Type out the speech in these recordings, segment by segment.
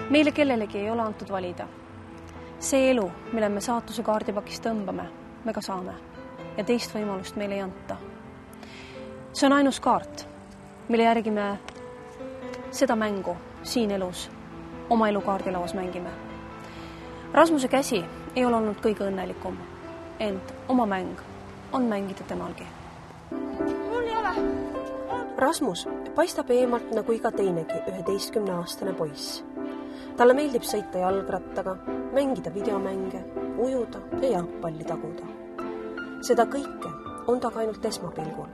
Meile kellelegi ei ole antud valida. See elu, mille me saatuse kaardipakist tõmbame, me ka saame. Ja teist võimalust meile ei anta. See on ainus kaart, mille järgi me seda mängu siin elus oma elu kaardilauas mängime. Rasmuse käsi ei ole olnud kõige õnnelikum, ent oma mäng on mängida temalgi. Mul ei ole. Rasmus paistab eemalt nagu iga teinegi 11-aastane poiss. Talle meeldib sõita jalgrattaga, mängida videomänge, ujuda ja jalgpalli taguda. Seda kõike on ta ainult esmapilgul.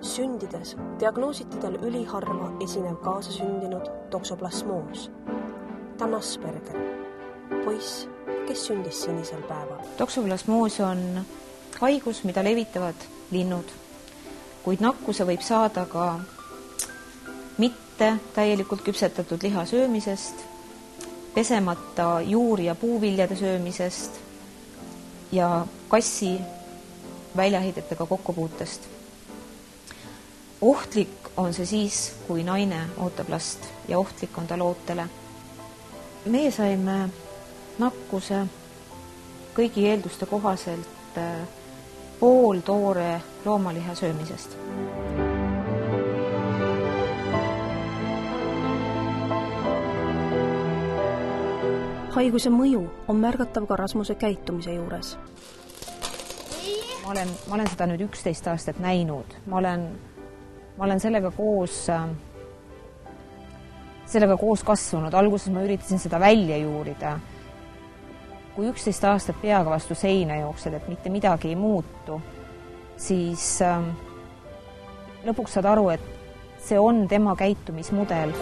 Sündides diagnoositi tal üliharva esinev kaasasündinud toksoplasmoos. Ta on Asperger, poiss, kes sündis sinisel päeval. Toksoplasmoos on haigus, mida levitavad linnud, kuid nakkuse võib saada ka mitte täielikult küpsetatud liha söömisest, pesemata juuri- ja puuviljade söömisest ja kassi väljaheidetega kokkupuutest. Ohtlik on see siis, kui naine ootab last ja ohtlik on ta lootele. Meie saime nakkuse kõigi eelduste kohaselt pooltoore loomaliha söömisest. Haiguse mõju on märgatav ka Rasmuse käitumise juures. Ma olen seda nüüd 11 aastat näinud. Ma olen sellega koos kasvanud. Alguses ma üritasin seda välja juurida. Kui 11 aastat peaga vastu seina jooksed, et mitte midagi ei muutu, siis lõpuks saad aru, et see on tema käitumismudel.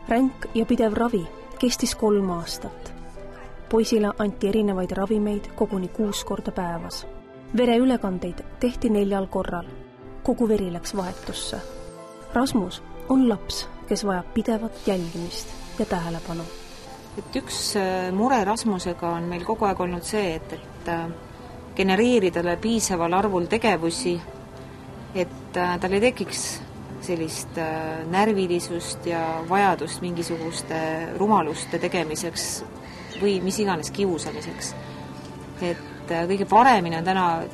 Ränk ja pidev ravi kestis 3 aastat. Poisile anti erinevaid ravimeid koguni 6 korda päevas. Vereülekandeid tehti 4 korral. Kogu veri läks vahetusse. Rasmus on laps, kes vajab pidevat jälgimist ja tähelepanu. Üks mure Rasmusega on meil kogu aeg olnud see, et genereerida piisaval arvul tegevusi, et tal ei tekiks sellist närvilisust ja vajadust mingisuguste rumaluste tegemiseks või mis iganes kiusamiseks. Et kõige paremini on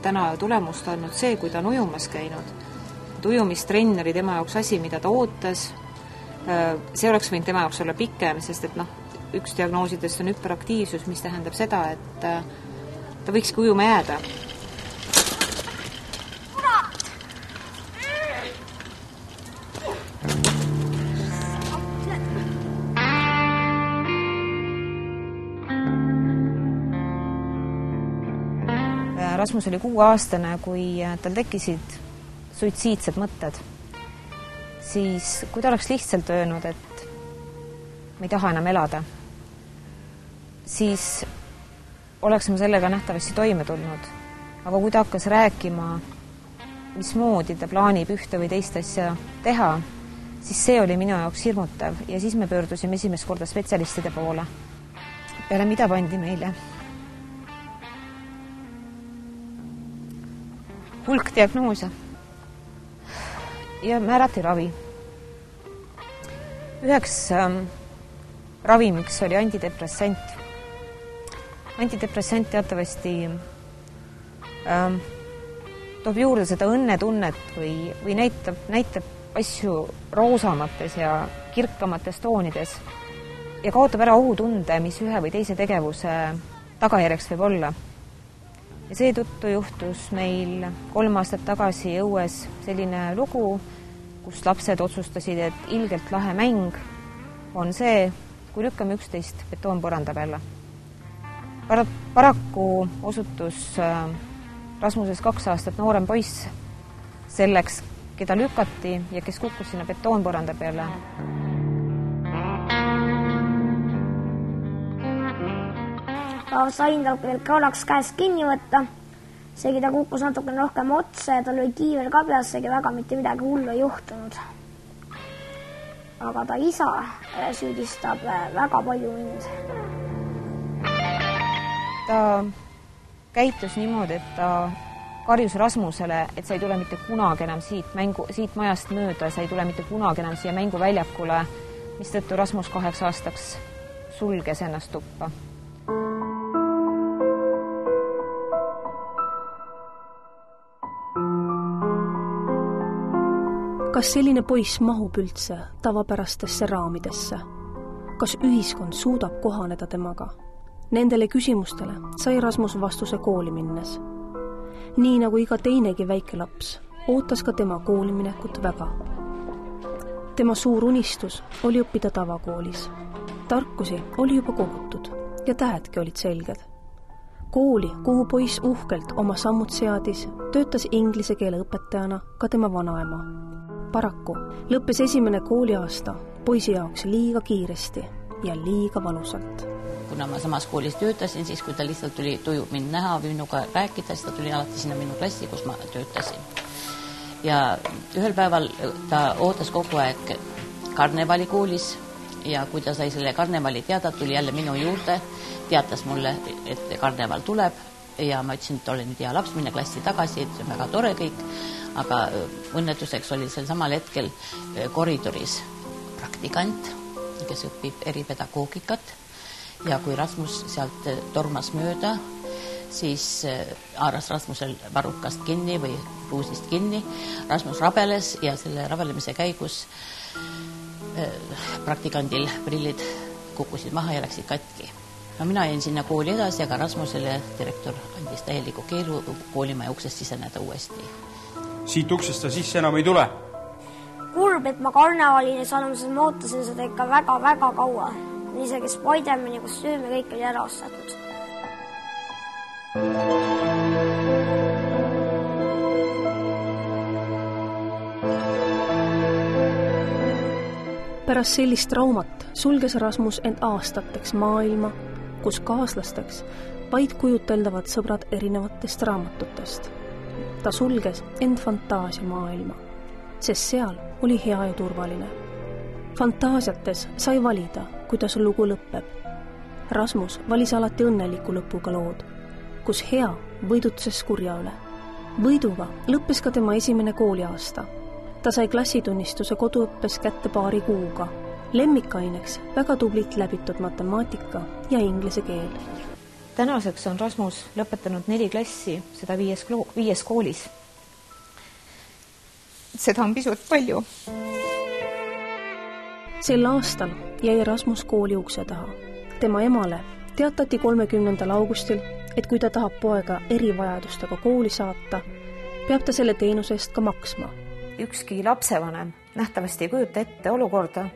täna tulemust olnud see, kui ta on ujumas käinud. Ujumistrenn oli tema jaoks asi, mida ta ootas. See oleks võinud tema jaoks olla pikem, sest et üks diagnoosidest on hüperaktiivsus, mis tähendab seda, et ta võikski ujuma jääda. Rasmus oli 6-aastane, kui tal tekkisid suitsiidsed mõtted. Siis, kui ta oleks lihtsalt öelnud, et ma ei taha enam elada, siis oleks ma sellega nähtavasti toime tulnud. Aga kui ta hakkas rääkima, mismoodi ta plaanib ühte või teist asja teha, siis see oli minu jaoks hirmutav ja siis me pöördusime esimest korda spetsialistide poole. Peale mida pandi meile hulk diagnoose ja määrati ravi. Üheks ravimiks oli antidepressant. Antidepressant teatavasti toob juurde seda õnnetunnet või näitab asju roosamates ja kirkamates toonides ja kaotab ära ohutunde, mis ühe või teise tegevuse tagajärjeks võib olla. Ja seetõttu juhtus meil 3 aastat tagasi õues selline lugu, kus lapsed otsustasid, et ilgelt lahe mäng on see, kui lükkame 11 betoonpõranda peale. Paraku osutus Rasmuses 2 aastat noorem poiss selleks, keda lükati ja kes kukkus sinna betoonpõranda peale. Sain tal veel kaulaks käest kinni võtta, seegi ta kukkus natuke rohkem otsa ja tal oli kiivel ka peas, seegi väga mitte midagi hullu ei juhtunud. Aga ta isa süüdistab väga palju mind. Ta käitus niimoodi, et ta karjus Rasmusele, et sa ei tule mitte kunagi enam siit majast mööda, sa ei tule mitte kunagi enam siia mänguväljakule, mistõttu Rasmus 2 aastaks sulges ennast tuppa. Kas selline poiss mahub üldse tavapärastesse raamidesse? Kas ühiskond suudab kohaneda temaga? Nendele küsimustele sai Rasmus vastuse kooli minnes. Nii nagu iga teinegi väike laps, ootas ka tema kooliminekut väga. Tema suur unistus oli õppida tavakoolis. Tarkusi oli juba kogutud ja tähedki olid selged. Kooli, kuhu poiss uhkelt oma sammud seadis, töötas inglise keele õpetajana ka tema vanaema. Paraku lõppes esimene kooliaasta poisi jaoks liiga kiiresti ja liiga valusalt. Kuna ma samas koolis töötasin, siis kui ta lihtsalt tuli tuju mind näha või minuga rääkida, siis ta tuli alati sinna minu klassi, kus ma töötasin. Ja ühel päeval ta ootas kogu aeg karnevali koolis ja kui ta sai selle karnevali teada, tuli jälle minu juurde, teatas mulle, et karneval tuleb ja ma ütlesin, et olen nüüd hea laps, minna klassi tagasi, et see on väga tore kõik. Aga õnnetuseks oli sel samal hetkel koridoris praktikant, kes õpib eripedagoogikat ja kui Rasmus sealt tormas mööda, siis haaras Rasmusel varrukast kinni või ruusist kinni. Rasmus rabeles ja selle rabelemise käigus praktikandil prillid kukkusid maha ja läksid katki. No mina jäin sinna kooli edasi, aga Rasmusele direktor andis täieliku keelu koolimaja uksest siseneda uuesti. Siit uksest ta sisse enam ei tule. Kurb, et ma karnevalini saanud, sest ma ootasin seda ikka väga-väga kaua. Isegi Spidermani kostüümi kõik oli ära ostetud. Pärast sellist traumat sulges Rasmus end aastateks maailma, kus kaaslasteks vaid kujuteldavad sõbrad erinevatest raamatutest. Ta sulges end fantaasia maailma, sest seal oli hea ja turvaline. Fantaasiates sai valida, kuidas lugu lõppeb. Rasmus valis alati õnneliku lõpuga lood, kus hea võidutses kurja üle. Võiduga lõppes ka tema esimene kooliaasta. Ta sai klassitunnistuse koduõppes kätte paari kuuga. Lemmikaineks väga tublit läbitud matemaatika ja inglise keel. Tänaseks on Rasmus lõpetanud 4 klassi, seda 5 koolis. Seda on pisut palju. Sel aastal jäi Rasmus kooli ukse taha. Tema emale teatati 30. augustil, et kui ta tahab poega erivajadustega kooli saata, peab ta selle teenuse eest ka maksma. Ükski lapsevanem nähtavasti ei kujuta ette olukorda,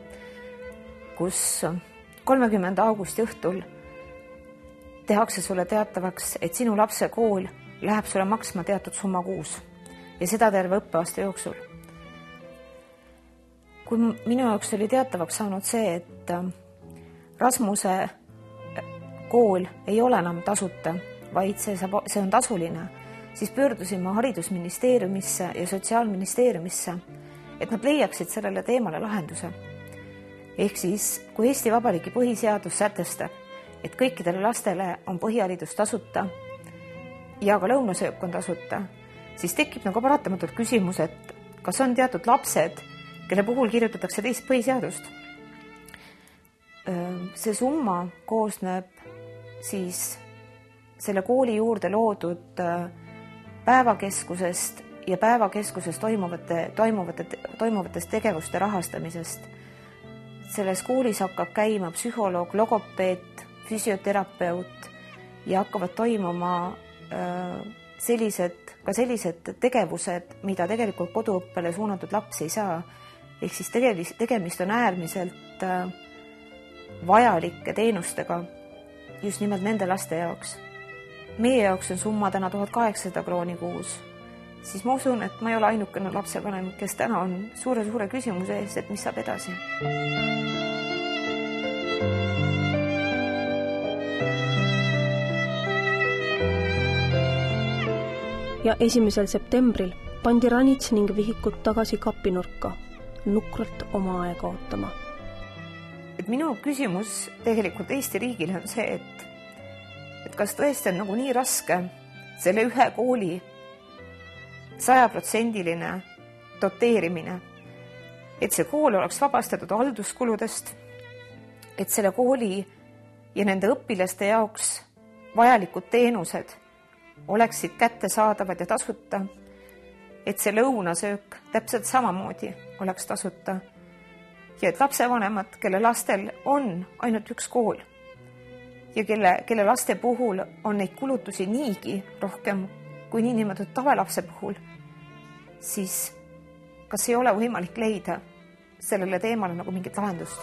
kus 30. augusti õhtul tehakse sulle teatavaks, et sinu lapse kool läheb sulle maksma teatud summa kuus ja seda terve õppeaasta jooksul. Kui minu jaoks oli teatavaks saanud see, et Rasmuse kool ei ole enam tasuta, vaid see on tasuline, siis pöördusin ma haridusministeeriumisse ja sotsiaalministeeriumisse, et nad leiaksid sellele teemale lahenduse. Ehk siis, kui Eesti Vabariigi põhiseadus sätestab, et kõikidele lastele on põhiharidus tasuta ja ka lõunasöök on tasuta, siis tekib nagu paratamatult küsimus, et kas on teatud lapsed, kelle puhul kirjutatakse teist põhiseadust. See summa koosneb siis selle kooli juurde loodud päevakeskusest ja päevakeskuses toimuvatest tegevuste rahastamisest. Selles koolis hakkab käima psühholoog, logopeed, füsioterapeut ja hakkavad toimuma sellised tegevused, mida tegelikult koduõppele suunatud laps ei saa. Ehk siis tegemist on äärmiselt vajalike teenustega just nimelt nende laste jaoks. Meie jaoks on summa täna 1800 krooni kuus. Siis ma usun, et ma ei ole ainukene lapsevanem, kes täna on suure küsimuse ees, et mis saab edasi. Ja 1. septembril pandi ranits ning vihikud tagasi kapinurka, nukralt oma aega ootama. Et minu küsimus tegelikult Eesti riigile on see, et kas tõesti on nagu nii raske selle ühe kooli 100% doteerimine, et see kool oleks vabastatud halduskuludest, et selle kooli ja nende õpilaste jaoks vajalikud teenused oleksid kättesaadavad ja tasuta, et see lõunasöök täpselt samamoodi oleks tasuta ja et lapsevanemad, kelle lastel on ainult üks kool ja kelle laste puhul on neid kulutusi niigi rohkem kui niinimetatud tavalapse puhul, siis kas ei ole võimalik leida sellele teemale nagu mingit lahendust?